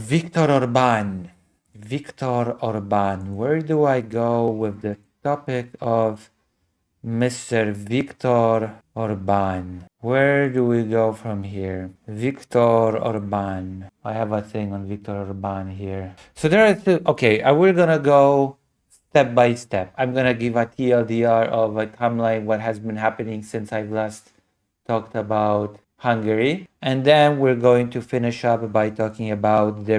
Viktor Orban. Viktor Orban. Where do I go with the topic of Mr. Viktor Orban? Where do we go from here? Viktor Orban. I have a thing on Viktor Orban here. So there are okay, we're gonna go step by step. I'm gonna give a TLDR of a timeline, what has been happening since I've last talked about Hungary. And then we're going to finish up by talking about the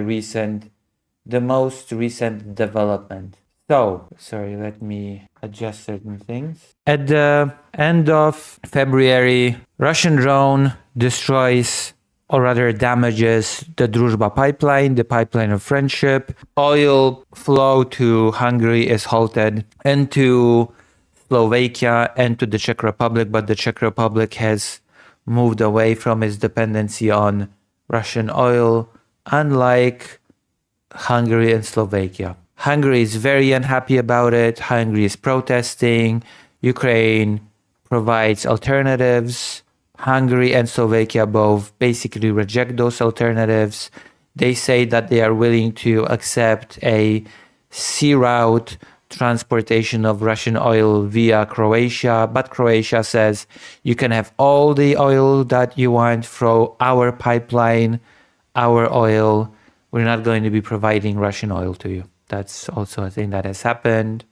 most recent development. So, sorry, let me adjust certain things. At the end of February, Russian drone destroys, or rather damages, the Druzhba pipeline, the pipeline of friendship. Oil flow to Hungary is halted, and to Slovakia and to the Czech Republic, but the Czech Republic has moved away from its dependency on Russian oil, unlike Hungary and Slovakia. Hungary is very unhappy about it. Hungary is protesting. Ukraine provides alternatives. Hungary and Slovakia both basically reject those alternatives. They say that they are willing to accept a sea route transportation of Russian oil via Croatia, but Croatia says you can have all the oil that you want through our pipeline, our oil. We're not going to be providing Russian oil to you. That's also a thing that has happened.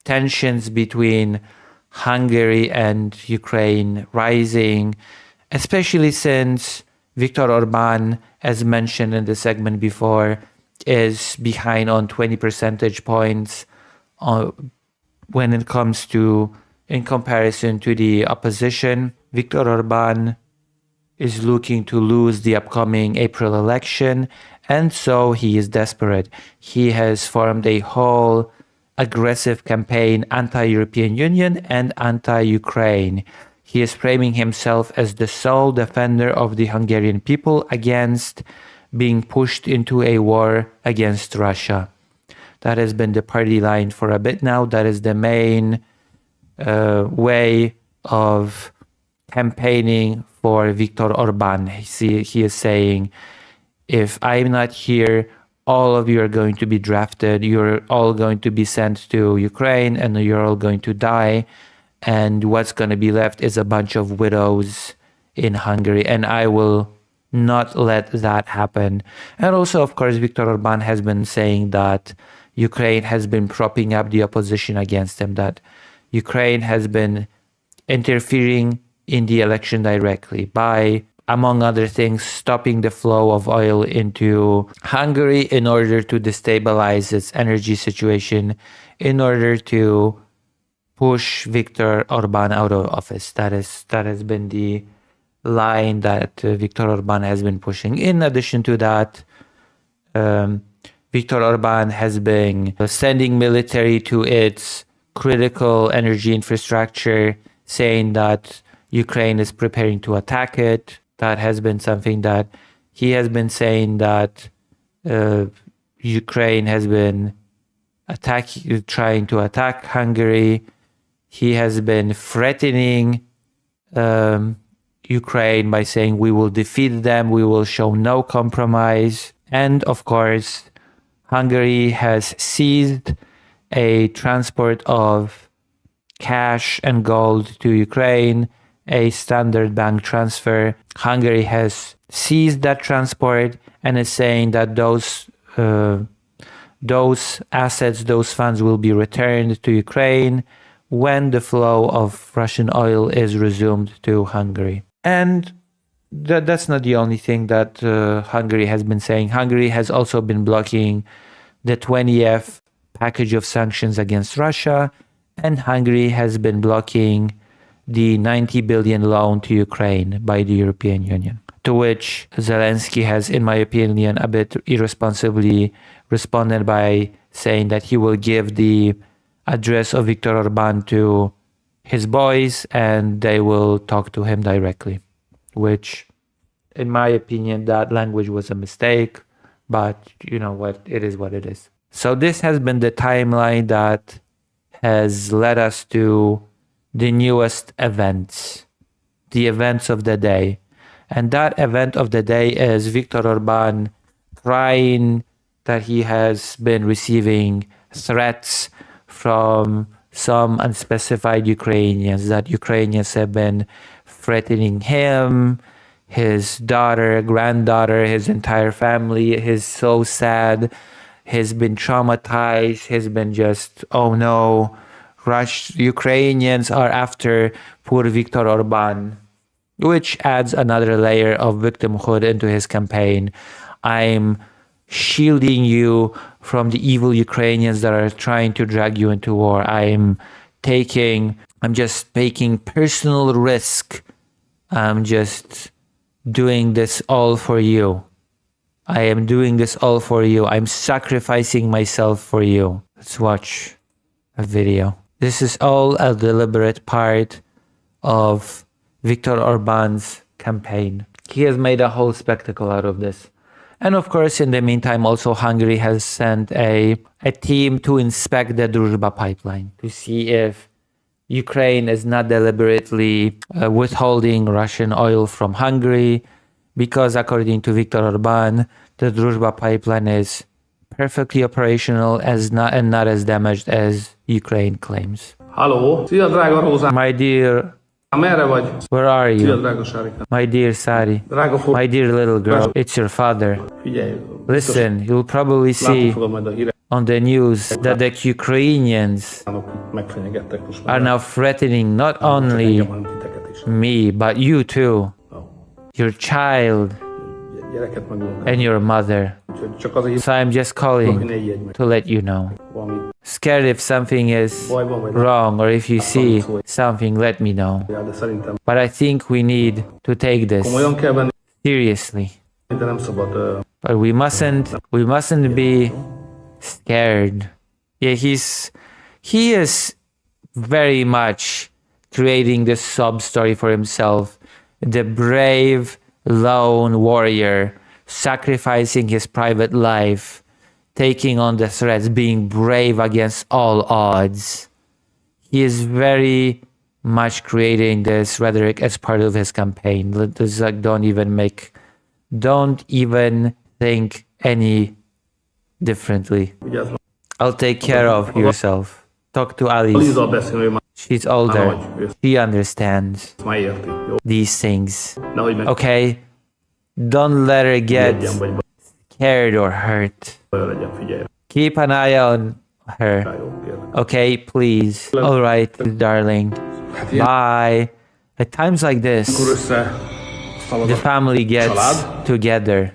Tensions between Hungary and Ukraine rising, especially since Viktor Orban, as mentioned in the segment before, is behind on 20 percentage points when it comes to, in comparison to the opposition. Viktor Orban is looking to lose the upcoming April election, and so he is desperate. He has formed a whole aggressive campaign anti-European Union and anti-Ukraine. He is framing himself as the sole defender of the Hungarian people against being pushed into a war against Russia. That has been the party line for a bit now. That is the main way of campaigning for Viktor Orban. He is saying, if I'm not here, all of you are going to be drafted. You're all going to be sent to Ukraine and you're all going to die. And what's going to be left is a bunch of widows in Hungary. And I will not let that happen. And also, of course, Viktor Orban has been saying that Ukraine has been propping up the opposition against him, that Ukraine has been interfering in the election directly by, among other things, stopping the flow of oil into Hungary in order to destabilize its energy situation, in order to push Viktor Orban out of office. That has been the line that Viktor Orban has been pushing. In addition to that, Viktor Orban has been sending military to its critical energy infrastructure, saying that Ukraine is preparing to attack it. That has been something that he has been saying, that Ukraine has been trying to attack Hungary. He has been threatening Ukraine by saying, we will defeat them, we will show no compromise. And of course, Hungary has seized a transport of cash and gold to Ukraine, a standard bank transfer. Hungary has seized that transport and is saying that those assets, those funds will be returned to Ukraine when the flow of Russian oil is resumed to Hungary. And that's not the only thing that Hungary has been saying. Hungary has also been blocking the 20th package of sanctions against Russia, and Hungary has been blocking the 90 billion loan to Ukraine by the European Union, to which Zelensky has, in my opinion, a bit irresponsibly responded by saying that he will give the address of Viktor Orban to his boys and they will talk to him directly, which, in my opinion, that language was a mistake, but you know what, it is what it is. So this has been the timeline that has led us to the newest events, the events of the day. And that event of the day is Viktor Orban crying that he has been receiving threats from some unspecified Ukrainians, that Ukrainians have been threatening him, his daughter, granddaughter, his entire family. He's so sad. He's been traumatized. He's been just, oh no, Ukrainians are after poor Viktor Orban, which adds another layer of victimhood into his campaign. I'm shielding you from the evil Ukrainians that are trying to drag you into war. I'm just taking personal risk. I'm just doing this all for you. I am doing this all for you. I'm sacrificing myself for you. Let's watch a video. This is all a deliberate part of Viktor Orban's campaign. He has made a whole spectacle out of this. And of course, in the meantime, also Hungary has sent a team to inspect the Druzhba pipeline to see if Ukraine is not deliberately withholding Russian oil from Hungary, because according to Viktor Orban, the Druzhba pipeline is perfectly operational and not as damaged as Ukraine claims. Hello, szia drága Rózsa. My dear, Merre vagy? where are Szia you? drága Sárika. My dear Sari, Drága fog. my dear little girl, it's your father. Figyelj. Listen, you'll probably see Fogod majd a hírek. on the news that the Ukrainians Megfenyegettek most már. are now threatening not only Engem, hanem titeket is. me, but you too, No. your child, Gyereket megmondtam. and your mother. Úgyhogy csak az a hír, So I'm just hogy calling ne ijedj meg. to let you know. Valami Scared if something is baj van, vagy wrong, or if you see something, let me know. nem, de szerintem But I think we need to take this komolyan kell venni, seriously. de nem szabad... But we mustn't be scared. Yeah, he is very much creating this sub story for himself. The brave lone warrior sacrificing his private life, taking on the threats, being brave against all odds. He is very much creating this rhetoric as part of his campaign. It's like, don't even think any differently. Vigyázz meg. I'll take care of yourself. Talk to Alice. Lizzal beszélni, ő már She's older. She understands már érti. Jó? these things. Nehogy meg Okay? Don't let her get legyen, vagy scared or hurt. baj legyen, figyelj. Keep an eye on her. Jó, kérlek. Okay, please. All right, darling. Hát ilyen, Bye. At times like akkor this, össze szalad the a family gets család. together.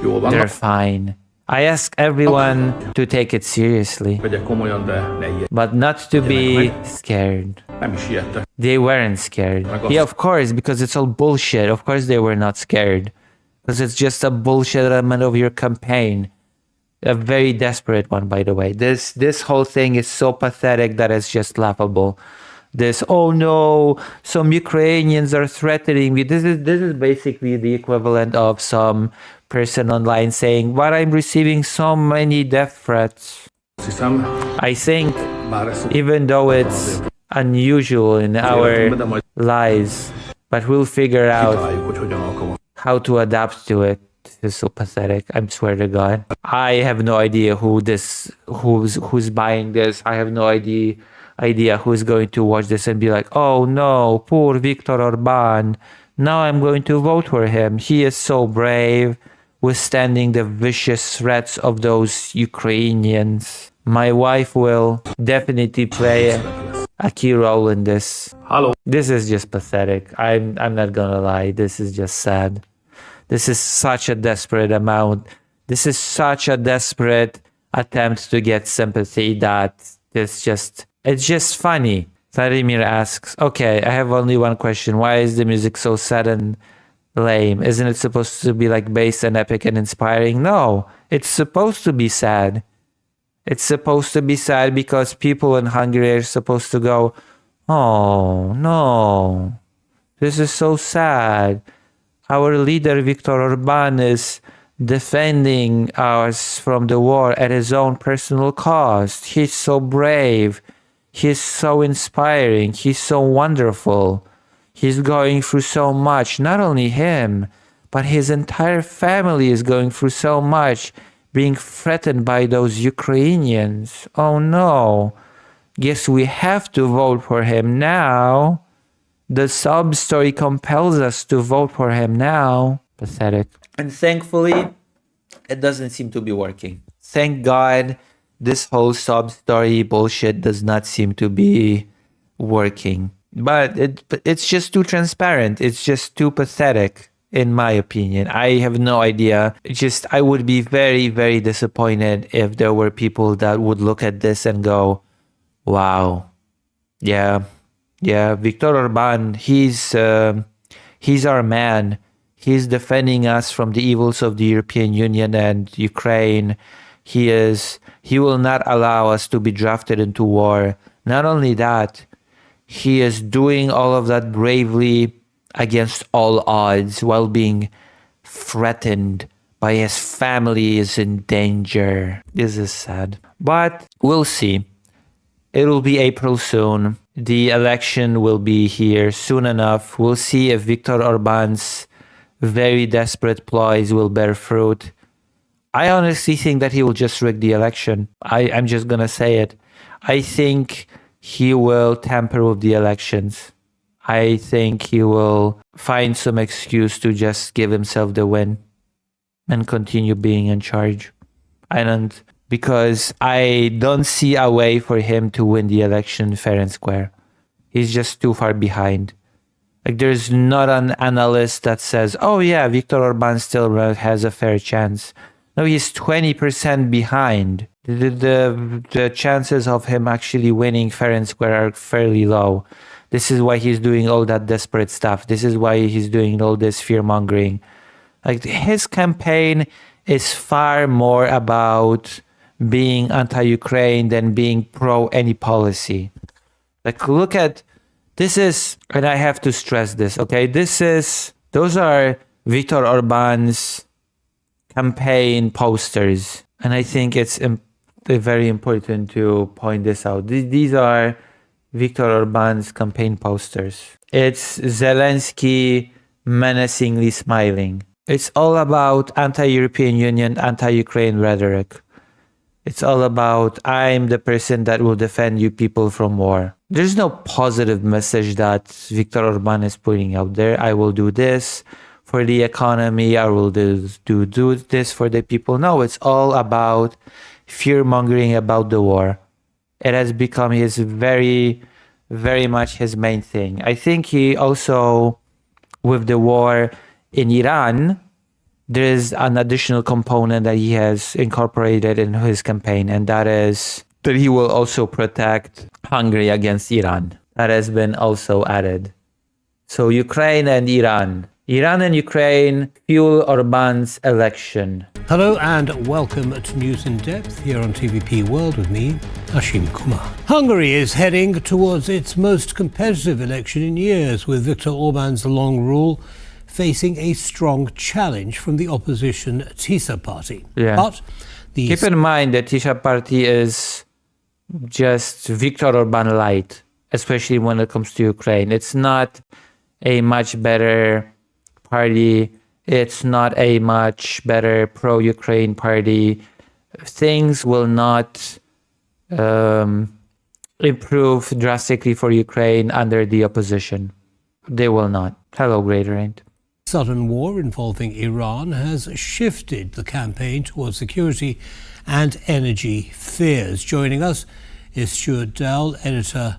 Jól They're vannak. fine. I ask everyone to take it seriously, Vegye komolyan, de ne ijedj. but not to be scared. Nem is ijedtek. They weren't scared. Yeah, of course, because it's all bullshit. Of course they were not scared. Because it's just a bullshit element of your campaign. A very desperate one, by the way. This whole thing is so pathetic that it's just laughable. This, oh no, some Ukrainians are threatening me. This is basically the equivalent of some person online saying, "But I'm receiving so many death threats." Azt hiszem, I think, bár ez even though it's unusual in our lives, but we'll figure out találjuk, hogy hogyan alkalmaz. how to adapt to it. This is so pathetic. I swear to God. I have no idea who's buying this. I have no idea who's going to watch this and be like, oh no, poor Viktor Orban. Now I'm going to vote for him. He is so brave, withstanding the vicious threats of those Ukrainians. My wife will definitely play a key role in this. Halló, This is just pathetic. I'm not gonna lie. This is just sad. This is such a desperate amount. This is such a desperate attempt to get sympathy that it's just funny. Vladimir asks, okay, I have only one question. Why is the music so sad and lame? Isn't it supposed to be like bass and epic and inspiring? No, it's supposed to be sad. It's supposed to be sad because people in Hungary are supposed to go, oh no, this is so sad. Our leader Viktor Orban is defending us from the war at his own personal cost. He's so brave. He's so inspiring. He's so wonderful. He's going through so much. Not only him, but his entire family is going through so much, being threatened by those Ukrainians. Oh no. Guess we have to vote for him now. The sub story compels us to vote for him now. Pathetic. And thankfully, it doesn't seem to be working. Thank God this whole sub story bullshit does not seem to be working. But it's just too transparent. It's just too pathetic, in my opinion. I have no idea. I would be very, very disappointed if there were people that would look at this and go, wow, yeah, Viktor Orban, he's our man. He's defending us from the evils of the European Union and Ukraine. He will not allow us to be drafted into war. Not only that, he is doing all of that bravely against all odds while being threatened by his family is in danger. This is sad. But we'll see. It will be April soon. The election will be here soon enough. We'll see if Viktor Orban's very desperate ploys will bear fruit. I honestly think that he will just rig the election. I'm just gonna say it. I think he will tamper with the elections. I think he will find some excuse to just give himself the win and continue being in charge. Because I don't see a way for him to win the election fair and square. He's just too far behind. Like, there's not an analyst that says, oh yeah, Viktor Orban still has a fair chance. No, he's 20% behind. The chances of him actually winning fair and square are fairly low. This is why he's doing all that desperate stuff. This is why he's doing all this fear-mongering. Like, his campaign is far more about being anti-Ukraine than being pro any policy. Like, look at, this is, and I have to stress this, okay? Those are Viktor Orban's campaign posters. And I think it's very important to point this out. These are Viktor Orban's campaign posters. It's Zelensky menacingly smiling. It's all about anti-European Union, anti-Ukraine rhetoric. It's all about, I'm the person that will defend you people from war. There's no positive message that Viktor Orban is putting out there. I will do this for the economy. I will do this for the people. No, it's all about fear-mongering about the war. It has become his very, very much his main thing. I think he also, with the war in Iran, there is an additional component that he has incorporated in his campaign, and that is that he will also protect Hungary against Iran. That has been also added. So Ukraine and Iran. Iran and Ukraine fuel Orban's election. Hello and welcome to News in Depth here on TVP World with me, Ashim Kumar. Hungary is heading towards its most competitive election in years, with Viktor Orban's long rule facing a strong challenge from the opposition TISA party. Yeah. But keep in mind that TISA party is just Viktor Orban light, especially when it comes to Ukraine. It's not a much better party. It's not a much better pro-Ukraine party. Things will not improve drastically for Ukraine under the opposition. They will not. Hello, Great Rain. Sudden war involving Iran has shifted the campaign towards security and energy fears. Joining us is Stuart Dell, editor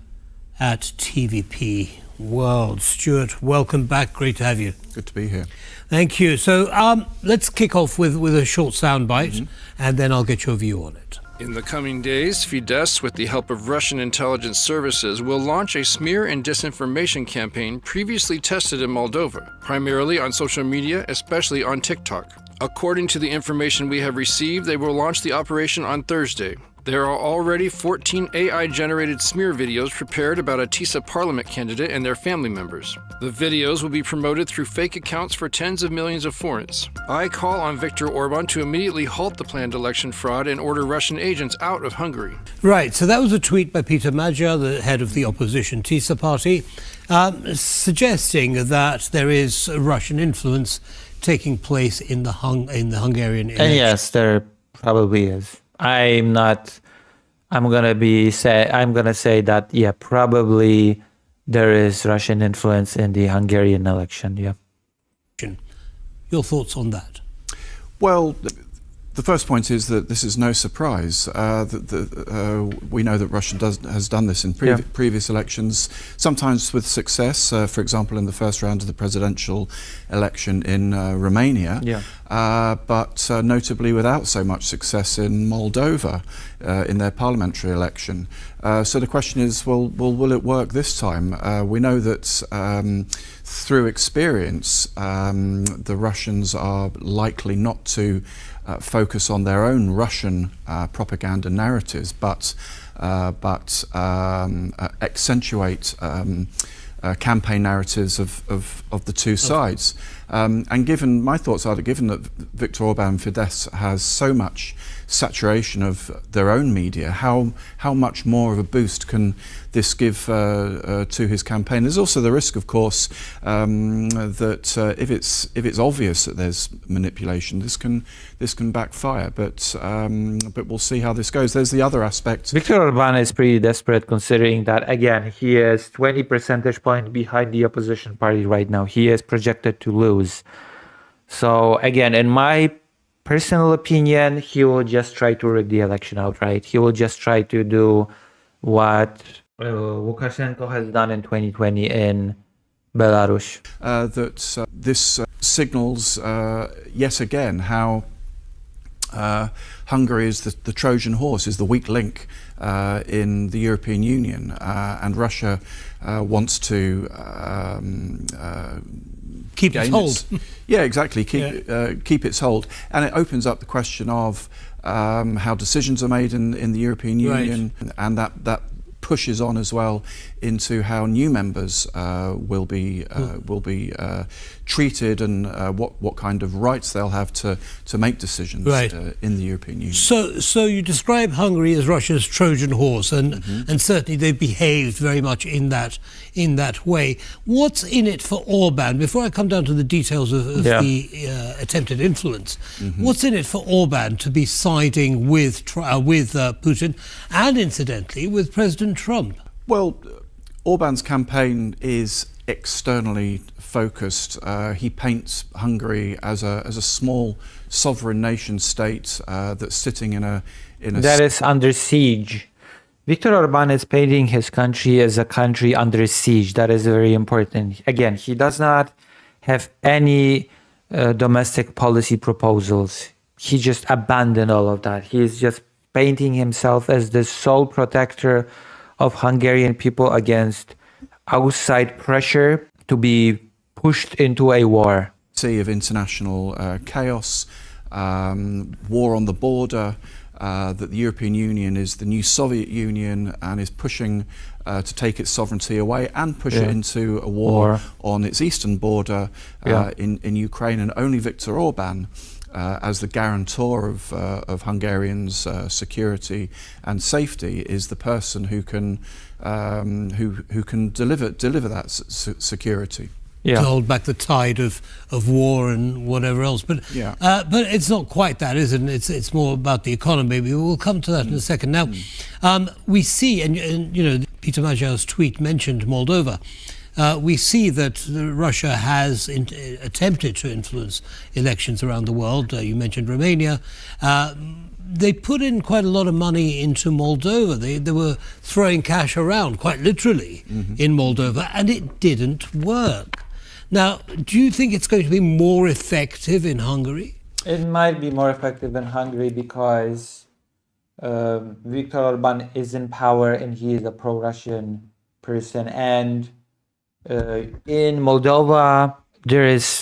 at TVP World. Stuart, welcome back. Great to have you. Good to be here. Thank you. So let's kick off with a short soundbite, and then I'll get your view on it. In the coming days, Fidesz, with the help of Russian intelligence services, will launch a smear and disinformation campaign previously tested in Moldova, primarily on social media, especially on TikTok. According to the information we have received, they will launch the operation on Thursday. There are already 14 AI-generated smear videos prepared about a TISA parliament candidate and their family members. The videos will be promoted through fake accounts for tens of millions of forints. I call on Viktor Orban to immediately halt the planned election fraud and order Russian agents out of Hungary. Right, so that was a tweet by Peter Magyar, the head of the opposition TISA party, suggesting that there is Russian influence taking place in the Hungarian election? And yes, there probably is. I'm gonna say that probably there is Russian influence in the Hungarian election. Yeah. Your thoughts on that? Well, the first point is that this is no surprise. We know that Russia has done this in previous elections, sometimes with success. For example, in the first round of the presidential election in Romania, but notably without so much success in Moldova in their parliamentary election. So the question is, well, will it work this time? We know that through experience, the Russians are likely not to focus on their own Russian propaganda narratives, but accentuate campaign narratives of the two sides. And given, my thoughts are that given that Viktor Orban Fidesz has so much saturation of their own media, how much more of a boost can this give to his campaign? There's also the risk, of course, that if it's obvious that there's manipulation, this can backfire. But we'll see how this goes. There's the other aspect. Viktor Orban is pretty desperate, considering that again he is 20 percentage points behind the opposition party right now. He is projected to lose. So again, in my personal opinion, he will just try to rig the election outright. He will just try to do what Lukashenko has done in 2020 in Belarus. This signals yet again how Hungary is the Trojan horse, is the weak link in the European Union, and Russia wants to keep its hold. Exactly. Keep its hold, and it opens up the question of how decisions are made in the European Union, and that pushes on as well into how new members will be treated, and what kind of rights they'll have to make decisions in the European Union. So you describe Hungary as Russia's Trojan horse, and certainly they've behaved very much in that way. What's in it for Orban? Before I come down to the details of the attempted influence, what's in it for Orban to be siding with Putin, and incidentally with President Trump? Well, Orban's campaign is externally focused. He paints Hungary as a small sovereign nation state that's sitting in a that is under siege. Viktor Orban is painting his country as a country under siege. That is very important. Again, he does not have any domestic policy proposals. He just abandoned all of that. He is just painting himself as the sole protector of Hungarian people against outside pressure to be pushed into a war. Sea of international chaos, war on the border, that the European Union is the new Soviet Union and is pushing to take its sovereignty away and push it into a war on its eastern border in Ukraine, and only Viktor Orban, as the guarantor of Hungarians' security and safety, is the person who can deliver that security. To hold back the tide of war and whatever else, but it's not quite that, is it? It's more about the economy. We'll come to that in a second. Now, we see, and you know, Peter Major's tweet mentioned Moldova. We see that Russia has attempted to influence elections around the world. You mentioned Romania. They put in quite a lot of money into Moldova. They were throwing cash around, quite literally, in Moldova, and it didn't work. Now, do you think it's going to be more effective in Hungary? It might be more effective in Hungary because Viktor Orban is in power and he is a pro-Russian person. And in Moldova, there was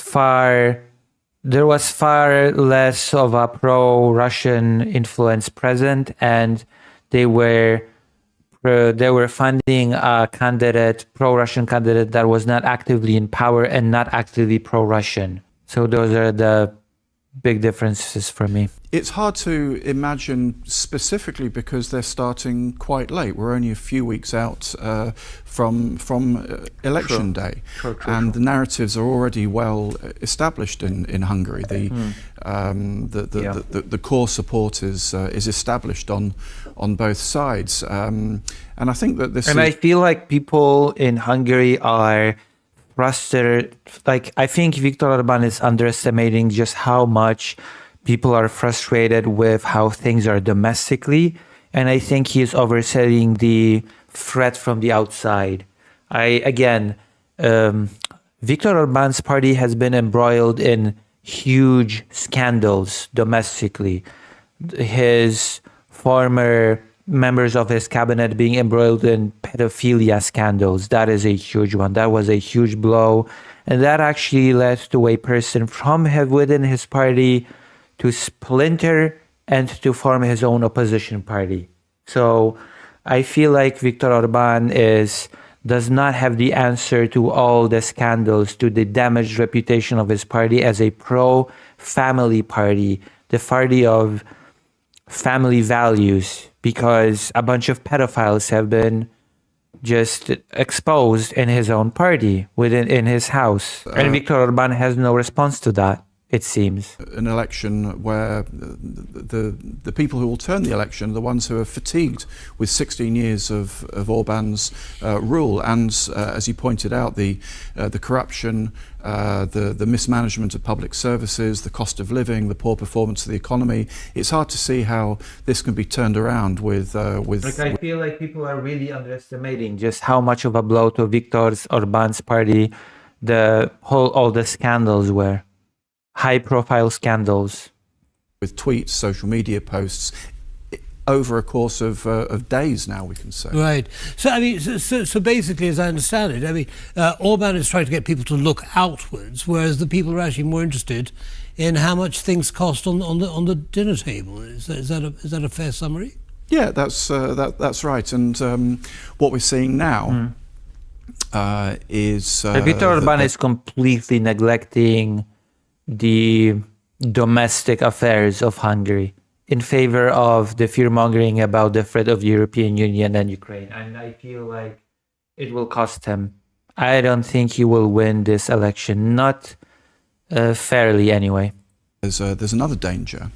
far less of a pro-Russian influence present, and they were funding a pro-Russian candidate that was not actively in power and not actively pro-Russian. So those are the big differences for me. It's hard to imagine specifically because they're starting quite late. We're only a few weeks out from election day, and the narratives are already well established in Hungary. The core support is established on both sides, and I think that this. And I feel like people in Hungary are frustrated. Like, I think Viktor Orban is underestimating just how much people are frustrated with how things are domestically. And I think he is overselling the threat from the outside. Viktor Orban's party has been embroiled in huge scandals domestically. His former members of his cabinet being embroiled in pedophilia scandals. That is a huge one. That was a huge blow. And that actually led to a person from within his party to splinter and to form his own opposition party. So I feel like Viktor Orban does not have the answer to all the scandals, to the damaged reputation of his party as a pro-family party, the party of family values, because a bunch of pedophiles have been just exposed in his own party, in his house. And Viktor Orban has no response to that, it seems. An election where the people who will turn the election are the ones who are fatigued with 16 years of Orban's rule, and as you pointed out, the corruption, the mismanagement of public services, the cost of living, the poor performance of the economy. It's hard to see how this can be turned around with. I feel like people are really underestimating just how much of a blow to Viktor Orban's party all the scandals were. High-profile scandals. With tweets, social media posts, over a course of days now, we can say. Right. So, I mean, so basically, as I understand it, I mean, Orban is trying to get people to look outwards, whereas the people are actually more interested in how much things cost on the dinner table. Is that a fair summary? Yeah, that's right. And what we're seeing now is Viktor Orban is completely neglecting the domestic affairs of Hungary in favor of the fear-mongering about the threat of the European Union and Ukraine. And I feel like it will cost him. I don't think he will win this election, not fairly anyway. There's another danger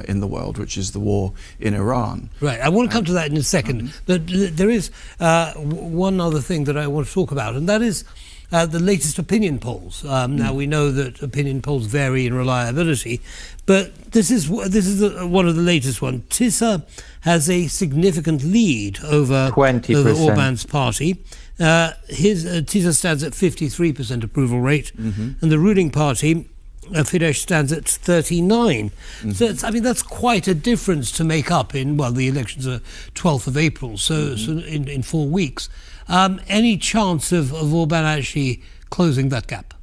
in the world, which is the war in Iran. Right, I want to come to that in a second. But there is one other thing that I want to talk about, and that is the latest opinion polls. Now we know that opinion polls vary in reliability, but this is one of the latest ones. TISA has a significant lead over 20%. Orban's party. TISA stands at 53% approval rate, and the ruling party, Fidesz, stands at 39. So that's quite a difference to make up in, well, the elections are 12th of April, so in 4 weeks. Any chance of Orban actually closing that gap?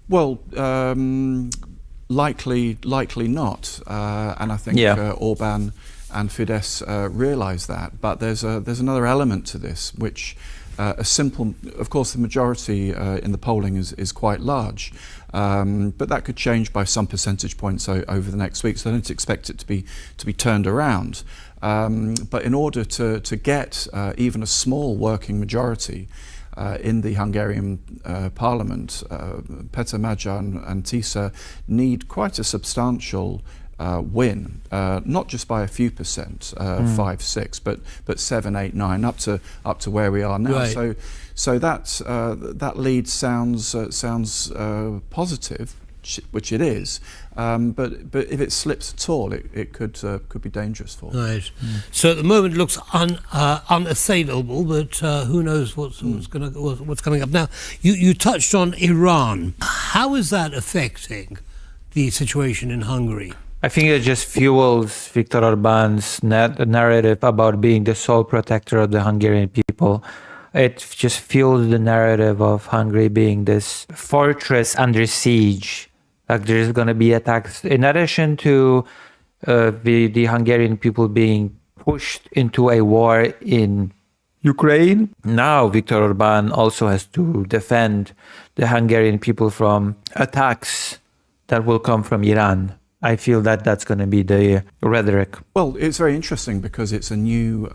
Well, likely not, and I think Orban and Fidesz realise that. But there's another element to this, which of course, the majority in the polling is quite large, but that could change by some percentage points over the next week. So I don't expect it to be turned around. But in order to get even a small working majority in the Hungarian parliament, Peter Magyar and TISA need quite a substantial win, not just by a few percent, 5, 6, but 7, 8, 9, up to where we are now. Right. So that lead sounds positive, which it is, but if it slips at all, it could be dangerous for them. Right. So at the moment it looks unassailable, but who knows what's coming up now. You touched on Iran. How is that affecting the situation in Hungary? I think it just fuels Viktor Orban's narrative about being the sole protector of the Hungarian people. It just fuels the narrative of Hungary being this fortress under siege. Like there's going to be attacks. In addition to the Hungarian people being pushed into a war in Ukraine, now Viktor Orban also has to defend the Hungarian people from attacks that will come from Iran. I feel that that's going to be the rhetoric. Well, it's very interesting because it's a new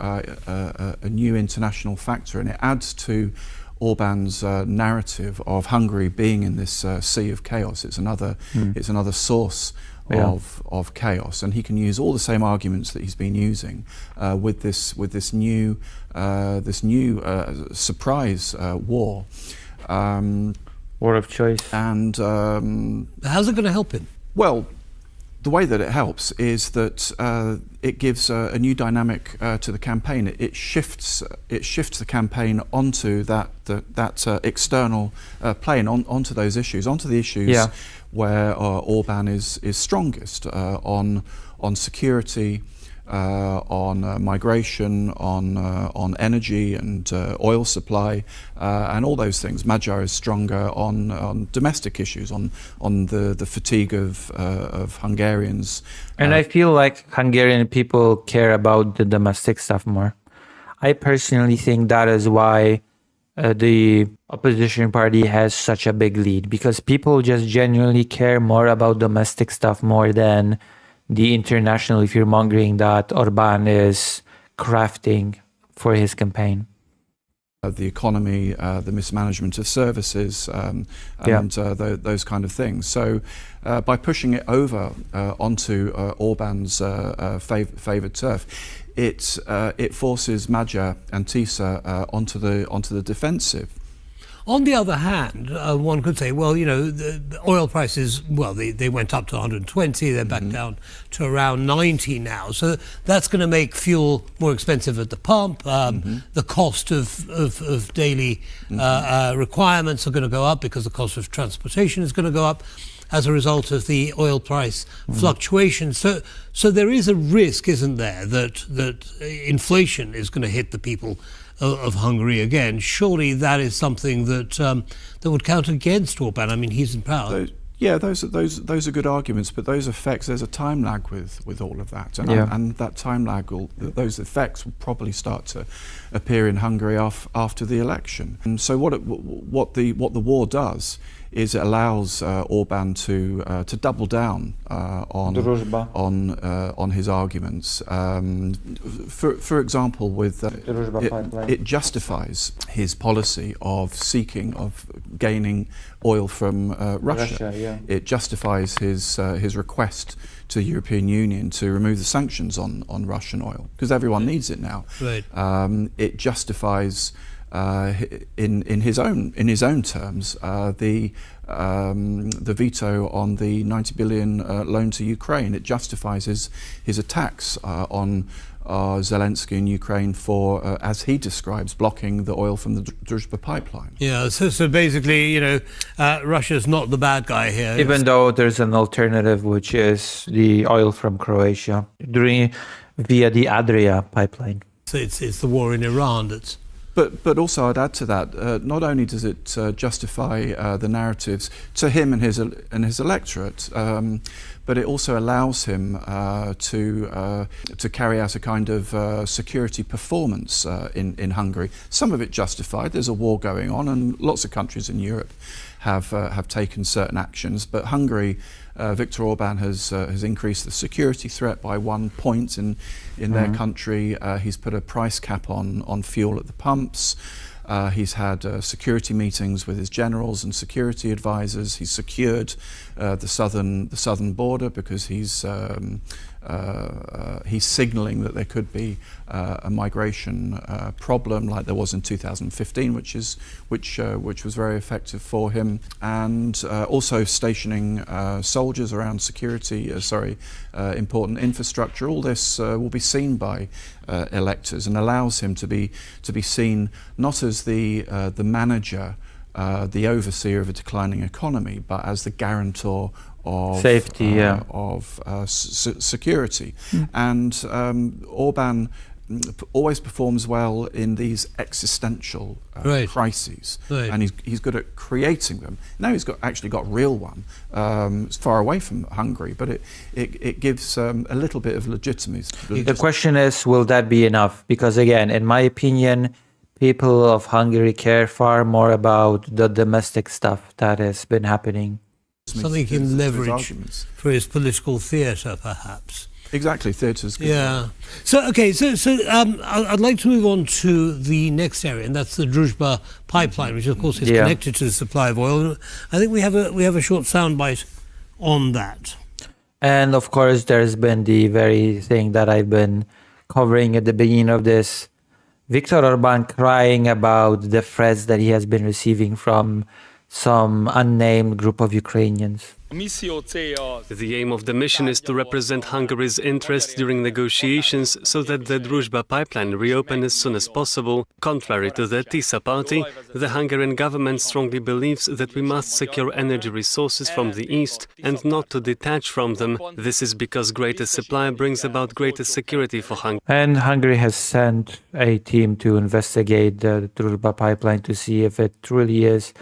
international factor, and it adds to Orban's narrative of Hungary being in this sea of chaos. It's another source of chaos, and he can use all the same arguments that he's been using with this new surprise war. War of choice. And how's it going to help him? Well, the way that it helps is that it gives a new dynamic to the campaign. It shifts the campaign onto that external plane, onto those issues, onto the issues where Orban is strongest, on security, on migration, on energy and oil supply, and all those things. Magyar is stronger on domestic issues, on the fatigue of Hungarians. And I feel like Hungarian people care about the domestic stuff more. I personally think that is why the opposition party has such a big lead, because people just genuinely care more about domestic stuff more than the international fear-mongering that Orban is crafting for his campaign. The economy, the mismanagement of services, and those kind of things. So by pushing it over onto Orban's favoured turf, it forces Magyar and Tisza onto the defensive. On the other hand, one could say, well, the oil prices, well, they went up to 120, they're back down to around 90 now. So that's going to make fuel more expensive at the pump. The cost of daily requirements are going to go up because the cost of transportation is going to go up as a result of the oil price fluctuation. So there is a risk, isn't there, that inflation is going to hit the people of Hungary again. Surely that is something that would count against Orban. I mean, he's in power. Those are good arguments, but those effects, there's a time lag with all of that, and that time lag, those effects will probably start to appear in Hungary after the election. And so what the war does is it allows Orban to double down on his arguments. For example, with it justifies his policy of gaining oil from Russia. It justifies his request to the European Union to remove the sanctions on Russian oil because everyone needs it now. Right. It justifies. In his own terms, the veto on the 90 billion loan to Ukraine. It justifies his attacks on Zelensky in Ukraine for, as he describes, blocking the oil from the Druzhba pipeline. Yeah, so basically, Russia's not the bad guy here. Even though there's an alternative, which is the oil from Croatia via the Adria pipeline. So it's the war in Iran that's... But also I'd add to that, not only does it justify the narratives to him and his electorate, but it also allows him to carry out a kind of security performance in Hungary. Some of it justified. There's a war going on, and lots of countries in Europe have taken certain actions. But Hungary, Viktor Orban has increased the security threat by 1 point in their country. He's put a price cap on fuel at the pumps. He's had security meetings with his generals and security advisors. He's secured the southern border because he's signalling that there could be a migration problem like there was in 2015, which was very effective for him, and also stationing soldiers around important infrastructure. All this will be seen by electors and allows him to be seen not as the manager, the overseer of a declining economy, but as the guarantor of safety, security. And Orban always performs well in these existential crises, and he's good at creating them. Now he's actually got real one. It's far away from Hungary, but it gives a little bit of legitimacy. The question is, will that be enough? Because again, in my opinion, people of Hungary care far more about the domestic stuff that has been happening. something he can his leverage arguments. for his political theatre, perhaps. Exactly, theatre's good. Yeah. So I'd like to move on to the next area, and that's the Druzhba pipeline, which of course is connected to the supply of oil. I think we have a short soundbite on that. And of course, there's been the very thing that I've been covering at the beginning of this. Viktor Orban crying about the threats that he has been receiving from some unnamed group of Ukrainians. The aim of the mission is to represent Hungary's interests during negotiations so that the Druzhba pipeline reopen as soon as possible. Contrary to the TISA party, the Hungarian government strongly believes that we must secure energy resources from the east and not to detach from them. This is because greater supply brings about greater security for Hungary. And Hungary has sent a team to investigate the Druzhba pipeline to see if it truly is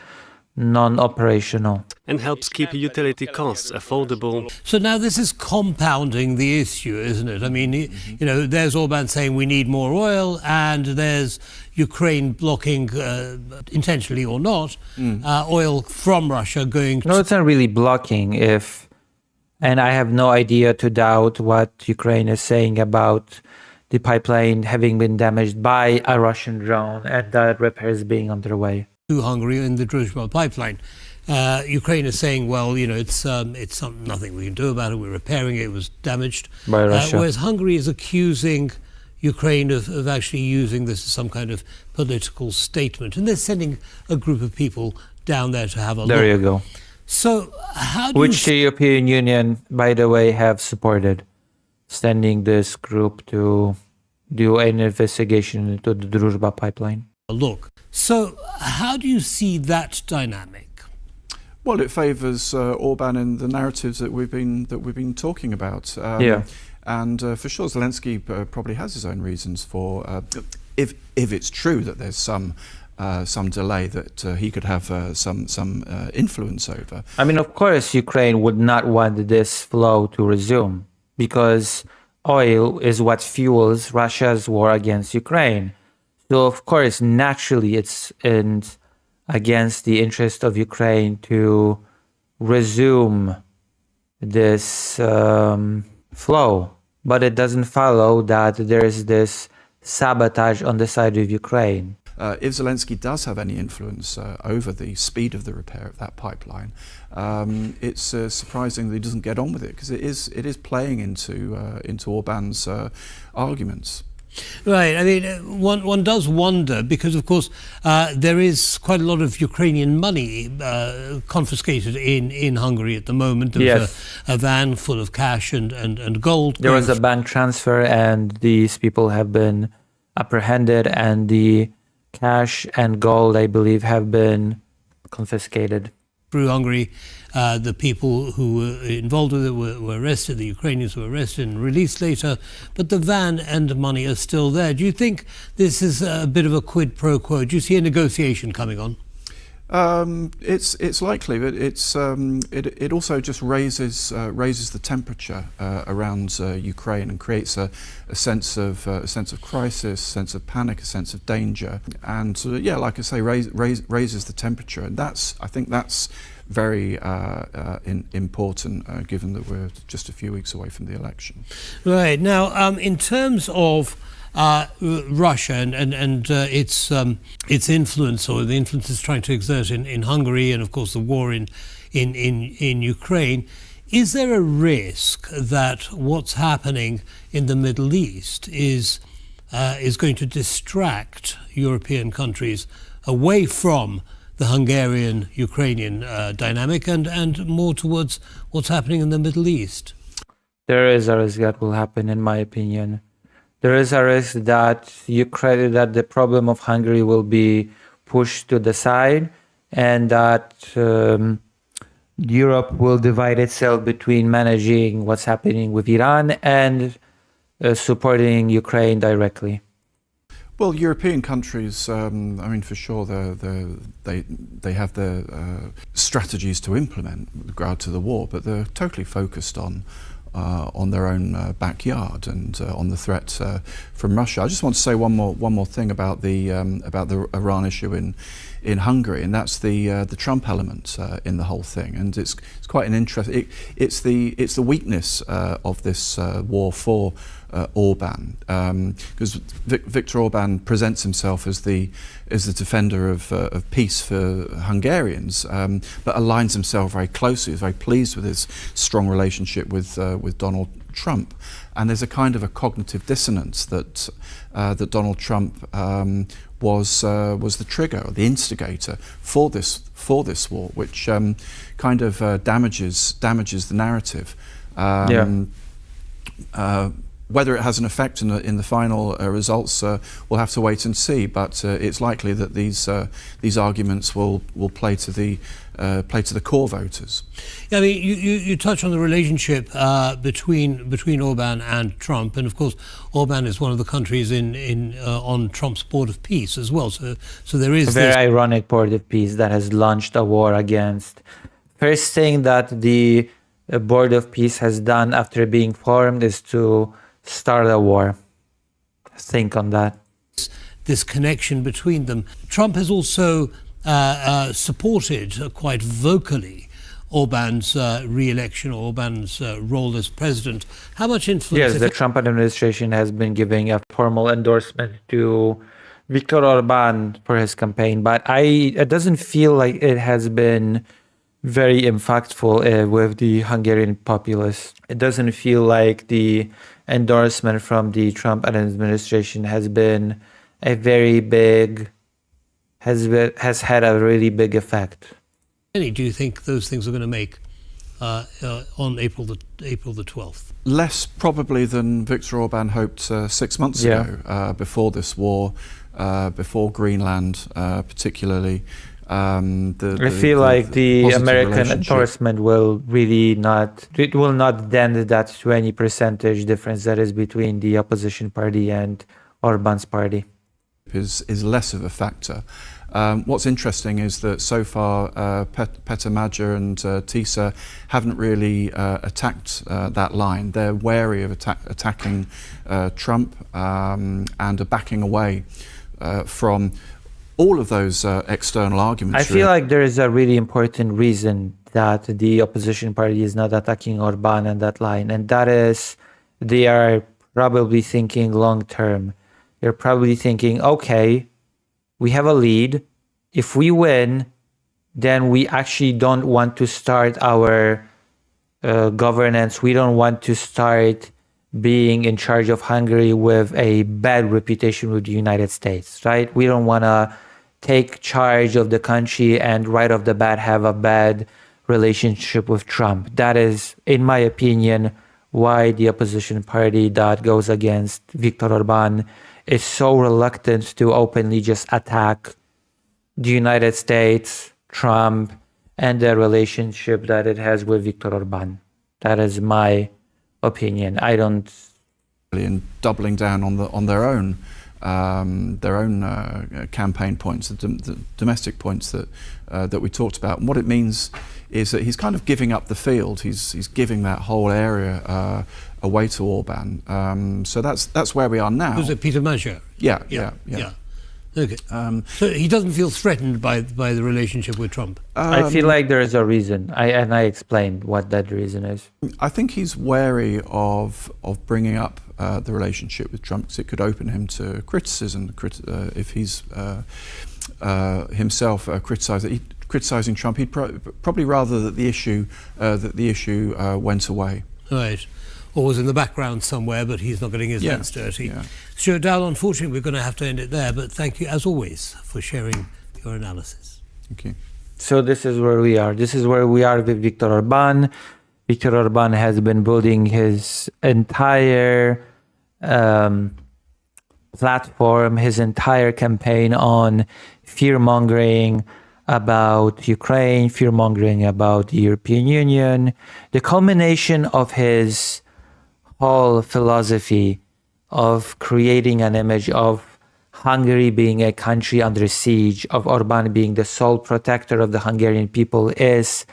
non-operational. And helps keep utility costs affordable. So now this is compounding the issue, isn't it? I mean, you know, there's Orban saying we need more oil, and there's Ukraine blocking, intentionally or not, oil from Russia going to... No, it's not really blocking and I have no idea to doubt what Ukraine is saying about the pipeline having been damaged by a Russian drone and the repairs being underway. To Hungary in the Druzhba pipeline. Ukraine is saying, well, you know, it's nothing we can do about it. We're repairing it. It was damaged by Russia. Whereas Hungary is accusing Ukraine of actually using this as some kind of political statement, and they're sending a group of people down there to have a look. There you go. So how do Which the European Union, by the way, have supported, sending this group to do an investigation into the Druzhba pipeline. Look. So how do you see that dynamic? Well, it favours Orban in the narratives that we've been talking about. And for sure, Zelensky probably has his own reasons for if it's true that there's some delay that he could have some influence over. I mean, of course, Ukraine would not want this flow to resume because oil is what fuels Russia's war against Ukraine. So, of course, naturally, it's against the interest of Ukraine to resume this flow. But it doesn't follow that there is this sabotage on the side of Ukraine. If Zelensky does have any influence over the speed of the repair of that pipeline, it's surprising that he doesn't get on with it, because it is playing into Orban's arguments. Right. I mean, one does wonder, because, of course, there is quite a lot of Ukrainian money confiscated in Hungary at the moment. There was a van full of cash and gold. There was a bank transfer, and these people have been apprehended, and the cash and gold, I believe, have been confiscated. Through Hungary, the people who were involved with it were arrested, the Ukrainians were arrested and released later, but the van and the money are still there. Do you think this is a bit of a quid pro quo? Do you see a negotiation coming on? It's likely, but it also just raises the temperature around Ukraine and creates a sense of crisis, a sense of panic, a sense of danger, and like I say, raises the temperature, and I think that's very important, given that we're just a few weeks away from the election. Right. Now, in terms of Russia and its influence, or the influence it's trying to exert in Hungary, and of course the war in Ukraine, is there a risk that what's happening in the Middle East is going to distract European countries away from the Hungarian-Ukrainian dynamic and more towards what's happening in the Middle East? There is a risk that will happen, in my opinion. There is a risk that that the problem of Hungary will be pushed to the side, and that Europe will divide itself between managing what's happening with Iran and supporting Ukraine directly. Well, European countries, I mean, for sure, they have their strategies to implement with regard to the war, but they're totally focused on on their own backyard and on the threat from Russia. I just want to say one more thing about the Iran issue in Hungary, and that's the Trump element in the whole thing. And it's quite an interesting. It's the weakness of this war for Orban, because Viktor Orban presents himself as the defender of peace for Hungarians, but aligns himself very closely. Is very pleased with his strong relationship with Donald Trump, and there's a kind of a cognitive dissonance that Donald Trump was the trigger or the instigator for this war, which kind of damages the narrative. Whether it has an effect in the final results, we'll have to wait and see. But it's likely that these arguments will play to the core voters. Yeah, I mean, you touch on the relationship between Orban and Trump, and of course, Orban is one of the countries on Trump's board of peace as well. So there is a very ironic board of peace that has launched a war against. First thing that the board of peace has done after being formed is to start a war. Think on that. This connection between them. Trump has also supported quite vocally Orban's re-election, Orban's role as president. How much influence? Yes, the Trump administration has been giving a formal endorsement to Viktor Orban for his campaign, but it doesn't feel like it has been very impactful with the Hungarian populace. It doesn't feel like the endorsement from the Trump administration has been a very big, has had a really big effect. Do you think those things are going to make on April the 12th? Less probably than Viktor Orban hoped 6 months ago, before this war, before Greenland particularly. I feel like the American endorsement will not dent that 20% difference that is between the opposition party and Orban's party. Is less of a factor. What's interesting is that so far Peter Magyar and TISA haven't really attacked that line. They're wary of attacking Trump and are backing away from all of those external arguments. I feel like there is a really important reason that the opposition party is not attacking Orban and that line, and that is they are probably thinking long term. They're probably thinking, okay, we have a lead. If we win, then we actually don't want to start our governance. We don't want to start being in charge of Hungary with a bad reputation with the United States, right? We don't want to take charge of the country and right off the bat have a bad relationship with Trump. That is, in my opinion, why the opposition party that goes against Viktor Orban is so reluctant to openly just attack the United States, Trump, and the relationship that it has with Viktor Orban. That is my opinion. I don't. And doubling down on their own campaign points, the domestic points that we talked about. And what it means is that he's kind of giving up the field. He's giving that whole area away to Orban. So that's where we are now. Was it Peter Magyar? Yeah. Okay. So he doesn't feel threatened by the relationship with Trump? I feel like there is a reason. I explained what that reason is. I think he's wary of bringing up the relationship with Trump because it could open him to criticism if he's himself criticizing Trump. He'd probably rather that the issue went away. Right. Or was in the background somewhere, but he's not getting his hands dirty. Yeah. Stuart Dowell, unfortunately, we're going to have to end it there, but thank you, as always, for sharing your analysis. Thank you. So this is where we are. This is where we are with Viktor Orban. Viktor Orban has been building his entire platform, his entire campaign on fear-mongering about Ukraine, fear-mongering about the European Union. The culmination of his whole philosophy of creating an image of Hungary being a country under siege, of Orban being the sole protector of the Hungarian people, is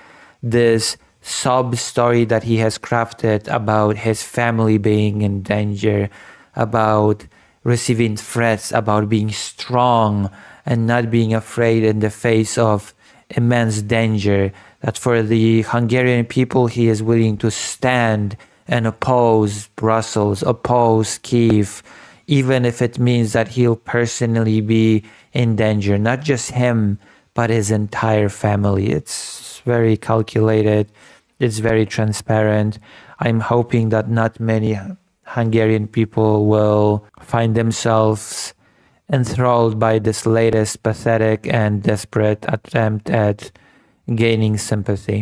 this sob story that he has crafted about his family being in danger, about receiving threats, about being strong and not being afraid in the face of immense danger, that for the Hungarian people he is willing to stand and oppose Brussels, oppose Kyiv, even if it means that he'll personally be in danger, not just him, but his entire family. It's very calculated. It's very transparent. I'm hoping that not many Hungarian people will find themselves enthralled by this latest pathetic and desperate attempt at gaining sympathy.